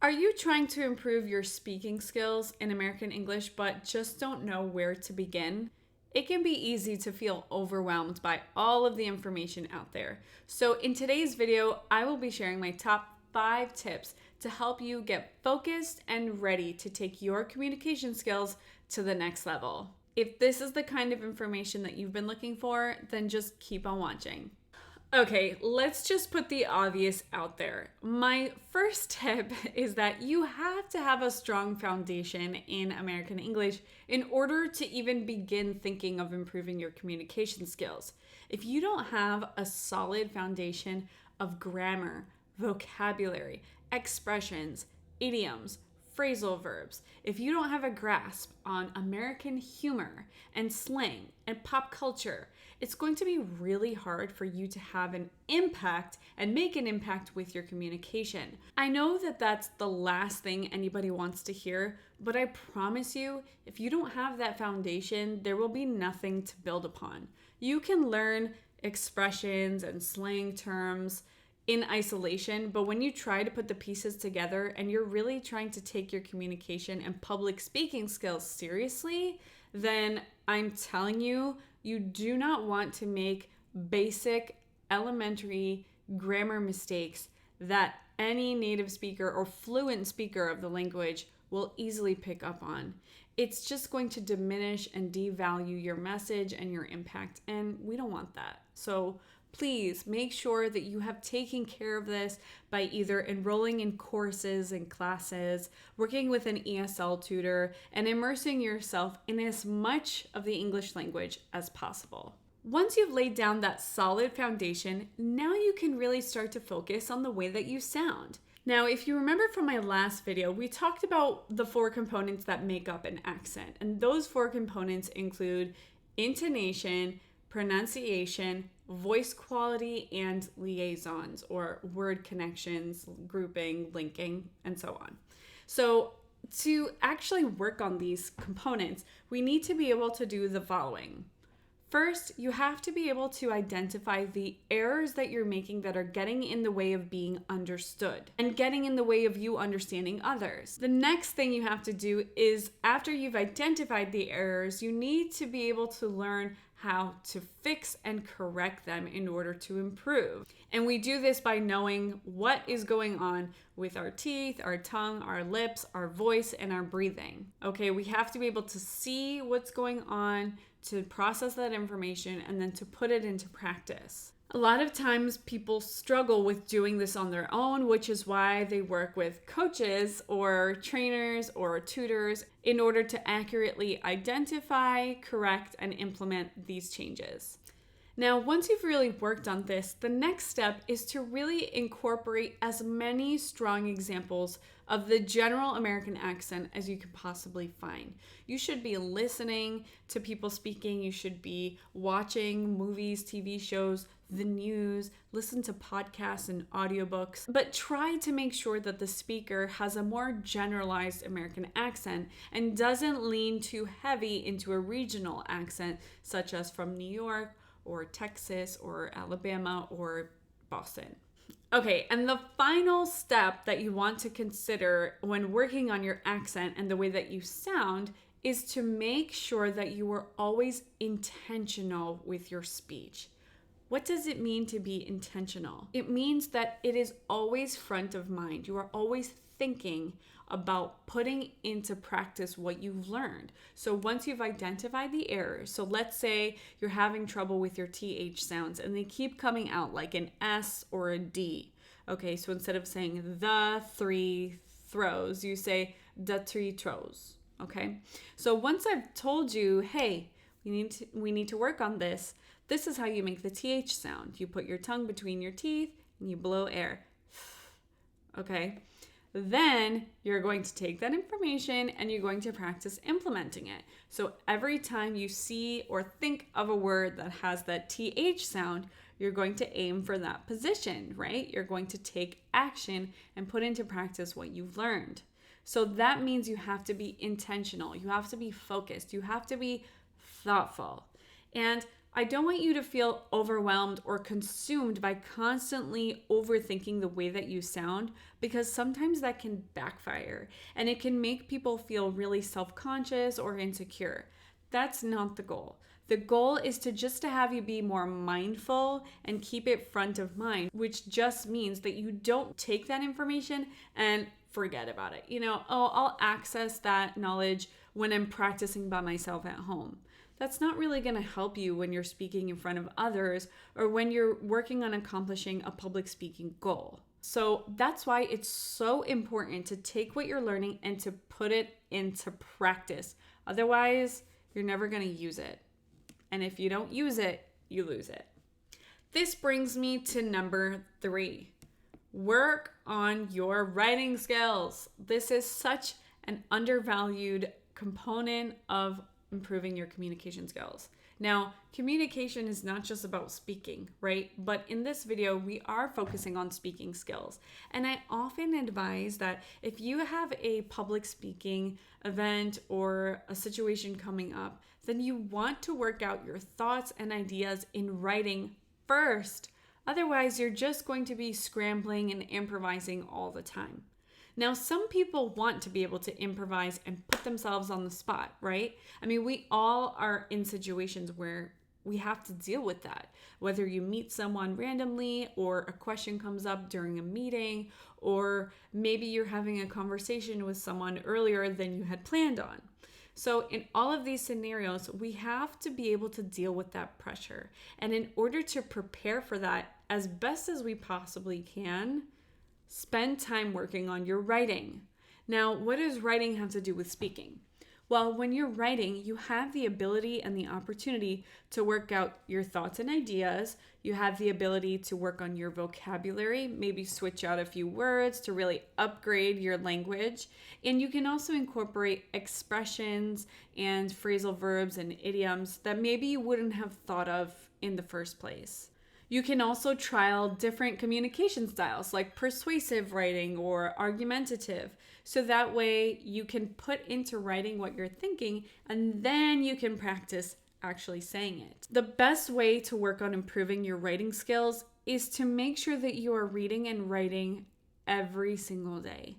Are you trying to improve your speaking skills in American English but just don't know where to begin? It can be easy to feel overwhelmed by all of the information out there. So, in today's video, I will be sharing my top 5 tips to help you get focused and ready to take your communication skills to the next level. If this is the kind of information that you've been looking for, then just keep on watching. Okay, let's just put the obvious out there. My first tip is that you have to have a strong foundation in American English in order to even begin thinking of improving your communication skills. If you don't have a solid foundation of grammar, vocabulary, expressions, idioms, phrasal verbs, if you don't have a grasp on American humor and slang and pop culture, it's going to be really hard for you to have an impact and make an impact with your communication. I know that that's the last thing anybody wants to hear, but I promise you, if you don't have that foundation, there will be nothing to build upon. You can learn expressions and slang terms in isolation, but when you try to put the pieces together and you're really trying to take your communication and public speaking skills seriously, then I'm telling you, you do not want to make basic elementary grammar mistakes that any native speaker or fluent speaker of the language will easily pick up on. It's just going to diminish and devalue your message and your impact, and we don't want that. So please make sure that you have taken care of this by either enrolling in courses and classes, working with an ESL tutor, and immersing yourself in as much of the English language as possible. Once you've laid down that solid foundation, now you can really start to focus on the way that you sound. Now, if you remember from my last video, we talked about the 4 components that make up an accent, and those 4 components include intonation, pronunciation, voice quality, and liaisons, or word connections, grouping, linking, and so on. So to actually work on these components, we need to be able to do the following. First, you have to be able to identify the errors that you're making that are getting in the way of being understood and getting in the way of you understanding others. The next thing you have to do is, after you've identified the errors, you need to be able to learn how to fix and correct them in order to improve. And we do this by knowing what is going on with our teeth, our tongue, our lips, our voice, and our breathing. Okay, we have to be able to see what's going on, to process that information, and then to put it into practice. A lot of times people struggle with doing this on their own, which is why they work with coaches or trainers or tutors in order to accurately identify, correct, and implement these changes. Now, once you've really worked on this, the next step is to really incorporate as many strong examples of the general American accent as you can possibly find. You should be listening to people speaking. You should be watching movies, TV shows, the news, listen to podcasts and audiobooks, but try to make sure that the speaker has a more generalized American accent and doesn't lean too heavy into a regional accent, such as from New York or Texas or Alabama or Boston. Okay, and the final step that you want to consider when working on your accent and the way that you sound is to make sure that you are always intentional with your speech. What does it mean to be intentional? It means that it is always front of mind. You are always thinking about putting into practice what you've learned. So once you've identified the errors, so let's say you're having trouble with your TH sounds and they keep coming out like an S or a D. Okay, so instead of saying the 3 throws, you say the 3 throws. Okay, so once I've told you, hey, we need to work on this, this is how you make the TH sound. You put your tongue between your teeth and you blow air. Okay. Then you're going to take that information and you're going to practice implementing it. So every time you see or think of a word that has that TH sound, you're going to aim for that position, right? You're going to take action and put into practice what you've learned. So that means you have to be intentional. You have to be focused. You have to be thoughtful. And I don't want you to feel overwhelmed or consumed by constantly overthinking the way that you sound, because sometimes that can backfire and it can make people feel really self-conscious or insecure. That's not the goal. The goal is to have you be more mindful and keep it front of mind, which just means that you don't take that information and forget about it. I'll access that knowledge when I'm practicing by myself at home. That's not really going to help you when you're speaking in front of others or when you're working on accomplishing a public speaking goal. So that's why it's so important to take what you're learning and to put it into practice. Otherwise, you're never going to use it. And if you don't use it, you lose it. This brings me to number 3. Work on your writing skills. This is such an undervalued component of improving your communication skills. Now, communication is not just about speaking, right? But in this video, we are focusing on speaking skills. And I often advise that if you have a public speaking event or a situation coming up, then you want to work out your thoughts and ideas in writing first. Otherwise, you're just going to be scrambling and improvising all the time. Now, some people want to be able to improvise and put themselves on the spot, right? I mean, we all are in situations where we have to deal with that. Whether you meet someone randomly or a question comes up during a meeting, or maybe you're having a conversation with someone earlier than you had planned on. So in all of these scenarios, we have to be able to deal with that pressure. And in order to prepare for that as best as we possibly can, spend time working on your writing. Now, what does writing have to do with speaking? Well, when you're writing, you have the ability and the opportunity to work out your thoughts and ideas. You have the ability to work on your vocabulary, maybe switch out a few words to really upgrade your language. And you can also incorporate expressions and phrasal verbs and idioms that maybe you wouldn't have thought of in the first place. You can also trial different communication styles like persuasive writing or argumentative. So that way you can put into writing what you're thinking and then you can practice actually saying it. The best way to work on improving your writing skills is to make sure that you are reading and writing every single day.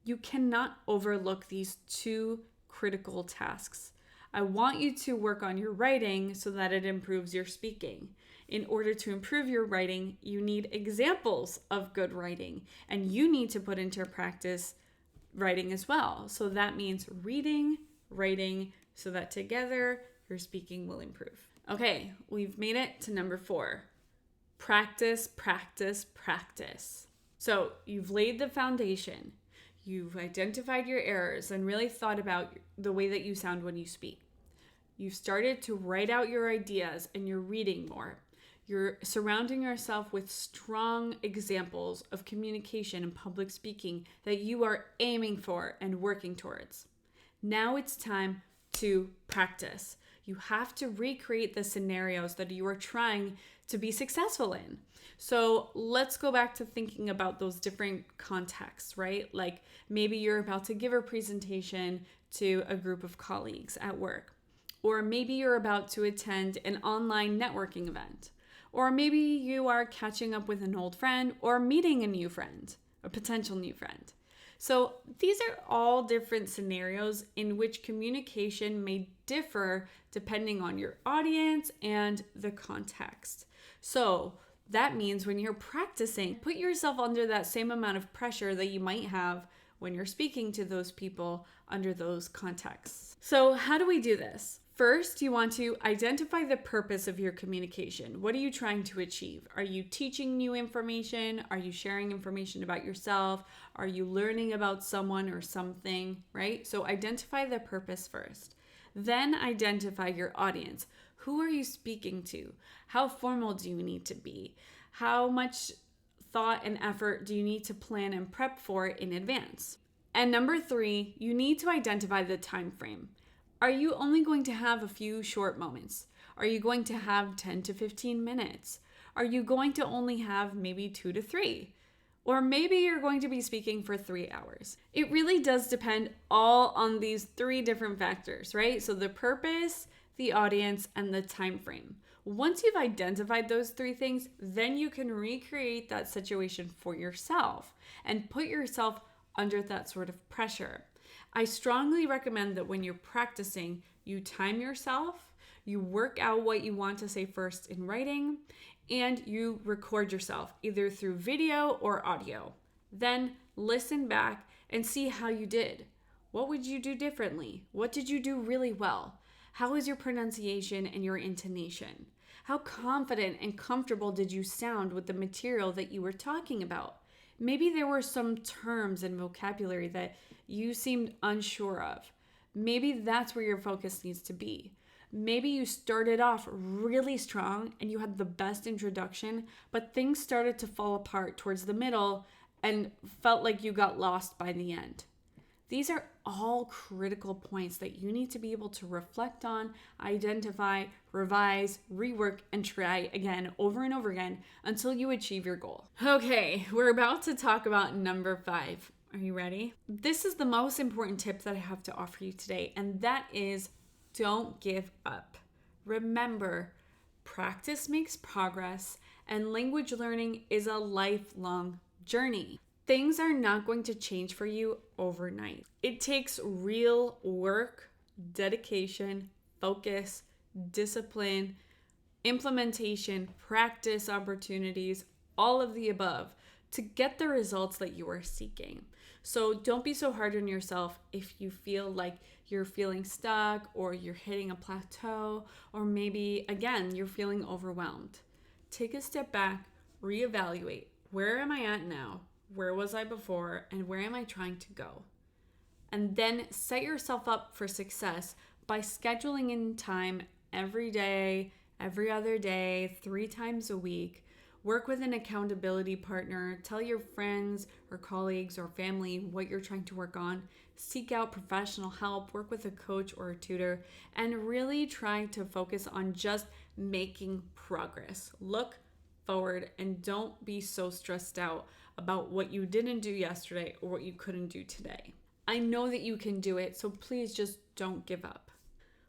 You cannot overlook these 2 critical tasks. I want you to work on your writing so that it improves your speaking. In order to improve your writing, you need examples of good writing, and you need to put into practice writing as well. So that means reading, writing, so that together your speaking will improve. Okay, we've made it to number 4. Practice, practice, practice. So you've laid the foundation. You've identified your errors and really thought about the way that you sound when you speak. You've started to write out your ideas and you're reading more. You're surrounding yourself with strong examples of communication and public speaking that you are aiming for and working towards. Now it's time to practice. You have to recreate the scenarios that you are trying to be successful in. So let's go back to thinking about those different contexts, right? Like maybe you're about to give a presentation to a group of colleagues at work, or maybe you're about to attend an online networking event. Or maybe you are catching up with an old friend or meeting a new friend, a potential new friend. So these are all different scenarios in which communication may differ depending on your audience and the context. So that means when you're practicing, put yourself under that same amount of pressure that you might have when you're speaking to those people under those contexts. So how do we do this? First, you want to identify the purpose of your communication. What are you trying to achieve? Are you teaching new information? Are you sharing information about yourself? Are you learning about someone or something, right? So identify the purpose first. Then identify your audience. Who are you speaking to? How formal do you need to be? How much thought and effort do you need to plan and prep for in advance? And number 3, you need to identify the time frame. Are you only going to have a few short moments? Are you going to have 10 to 15 minutes? Are you going to only have maybe 2 to 3? Or maybe you're going to be speaking for 3 hours. It really does depend all on these 3 different factors, right? So the purpose, the audience, and the time frame. Once you've identified those three things, then you can recreate that situation for yourself and put yourself under that sort of pressure. I strongly recommend that when you're practicing, you time yourself, you work out what you want to say first in writing, and you record yourself either through video or audio. Then listen back and see how you did. What would you do differently? What did you do really well? How is your pronunciation and your intonation? How confident and comfortable did you sound with the material that you were talking about? Maybe there were some terms and vocabulary that you seemed unsure of. Maybe that's where your focus needs to be. Maybe you started off really strong and you had the best introduction, but things started to fall apart towards the middle and felt like you got lost by the end. These are all critical points that you need to be able to reflect on, identify, revise, rework, and try again over and over again until you achieve your goal. Okay, we're about to talk about number 5. Are you ready? This is the most important tip that I have to offer you today, and that is don't give up. Remember, practice makes progress, and language learning is a lifelong journey. Things are not going to change for you overnight. It takes real work, dedication, focus, discipline, implementation, practice opportunities, all of the above to get the results that you are seeking. So don't be so hard on yourself if you feel like you're feeling stuck or you're hitting a plateau, or maybe, again, you're feeling overwhelmed. Take a step back, reevaluate. Where am I at now? Where was I before? And where am I trying to go? And then set yourself up for success by scheduling in time every day, every other day, 3 times a week. Work with an accountability partner. Tell your friends or colleagues or family what you're trying to work on. Seek out professional help. Work with a coach or a tutor. And really try to focus on just making progress. Look forward and don't be so stressed out about what you didn't do yesterday or what you couldn't do today. I know that you can do it, so please just don't give up.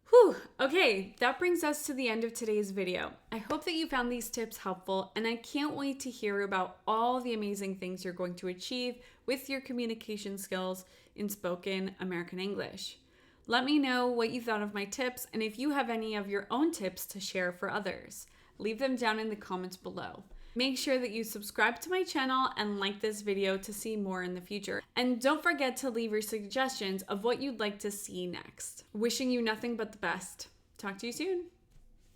Whew, okay, that brings us to the end of today's video. I hope that you found these tips helpful, and I can't wait to hear about all the amazing things you're going to achieve with your communication skills in spoken American English. Let me know what you thought of my tips, and if you have any of your own tips to share for others. Leave them down in the comments below. Make sure that you subscribe to my channel and like this video to see more in the future. And don't forget to leave your suggestions of what you'd like to see next. Wishing you nothing but the best. Talk to you soon.